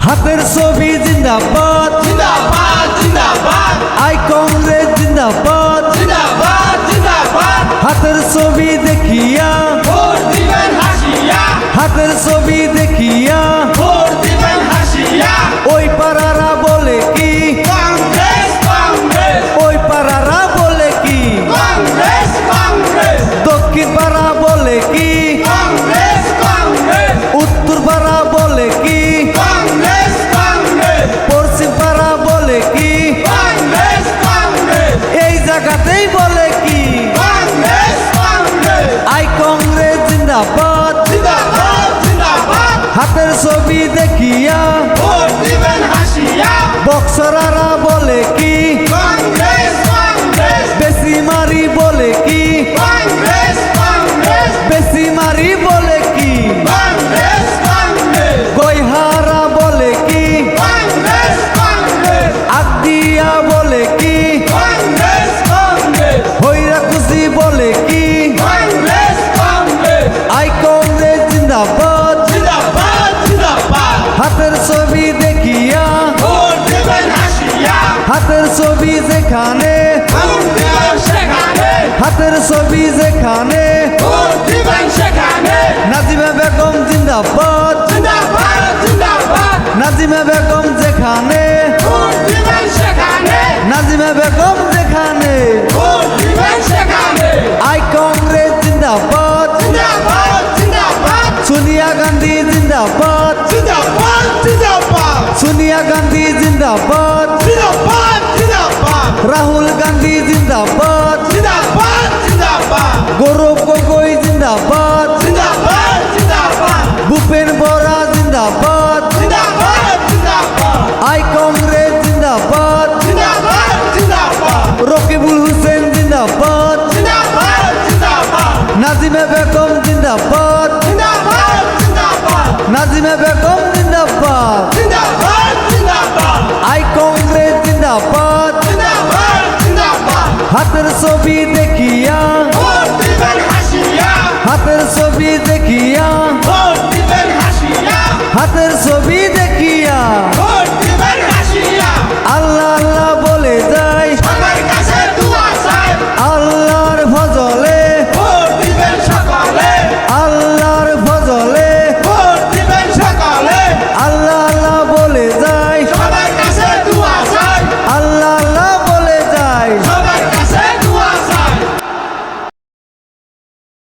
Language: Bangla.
হাতের ছবি জিন্দাবাদ জিন্দাবাদ জিন্দাবাদ আই কংগ্রেস জিন্দাবাদ জিন্দাবাদ জিন্দাবাদ হাতের ছবি দেখিয়া ভোট দিবেন হাসিয়া হাতের ছবি দেখিয়া ভোট দিবেন হাসিয়া ওই পাড়ারা বলে কি কংগ্রেস কংগ্রেস ওই পাড়ারা বলে কি কংগ্রেস কংগ্রেস দক্ষিণ পাড়া বলে কি কংগ্রেস কংগ্রেস উত্তর পাড়া বলে কি কংগ্রেস কংগ্রেস পশ্চিম পাড়া বলে কি কংগ্রেস কংগ্রেস এই জায়গাতেই বলে কি কংগ্রেস কংগ্রেস আই কংগ্রেস জিন্দাবাদ জিন্দাবাদ জিন্দাবাদ হাতের ছবি দেখিয়া ভোট দিবেন হাসিয়া বক্সরারা বলে কি কংগ্রেস কংগ্রেস বেশি মারি বলে কি কংগ্রেস কংগ্রেস বেশি মারি বলে কি কংগ্রেস কংগ্রেস গইহারা বলে কি কংগ্রেস কংগ্রেস আগদিয়া বলে কি কংগ্রেস কংগ্রেস হইরা খুশি বলে কি কংগ্রেস কংগ্রেস আই কংগ্রেস জিন্দাবাদ জিন্দাবাদ জিন্দাবাদ হাতের ছবি দেখিয়া ভোট দিবেন হাসিয়া হাতের ছবি যেখানে ভোট দিবেন সেখানে হাতের ছবি যেখানে ভোট দিবেন সেখানে নাজিমা বেগম জিন্দাবাদ জিন্দাবাদ জিন্দাবাদ নাজিমা বেগম যেখানে ভোট দিবেন সেখানে নাজিমা বেগম যেখানে ভোট দিবেন সেখানে আই কংগ্রেস জিন্দাবাদ জিন্দাবাদ জিন্দাবাদ সোনিয়া গান্ধী জিন্দাবাদ জিন্দাবাদ জিন্দাবাদ সোনিয়া গান্ধী জিন্দাবাদ জিন্দাবাদ জিন্দাবাদ রাহুল গান্ধী জিন্দাবাদ জিন্দাবাদ জিন্দাবাদ গৌরব গগৈ জিন্দাবাদ জিন্দাবাদ জিন্দাবাদ ভূপেন বরা জিন্দাবাদ জিন্দাবাদ জিন্দাবাদ আই কংগ্রেস জিন্দাবাদ জিন্দাবাদ জিন্দাবাদ রকিবুল হোসেন জিন্দাবাদ জিন্দাবাদ জিন্দাবাদ নাজিমা বেগম জিন্দাবাদ জিন্দাবাদ জিন্দাবাদ নাজিমা বেগম জিন্দাবাদ জিন্দাবাদ জিন্দাবাদ আই কংগ্রেস জিন্দাবাদ জিন্দাবাদ জিন্দাবাদ হাতের ছবি দেখিয়া ভোট দিবেন হাসিয়া হাতের ছবি দেখিয়া ভোট দিবেন হাসিয়া হাতের ছবি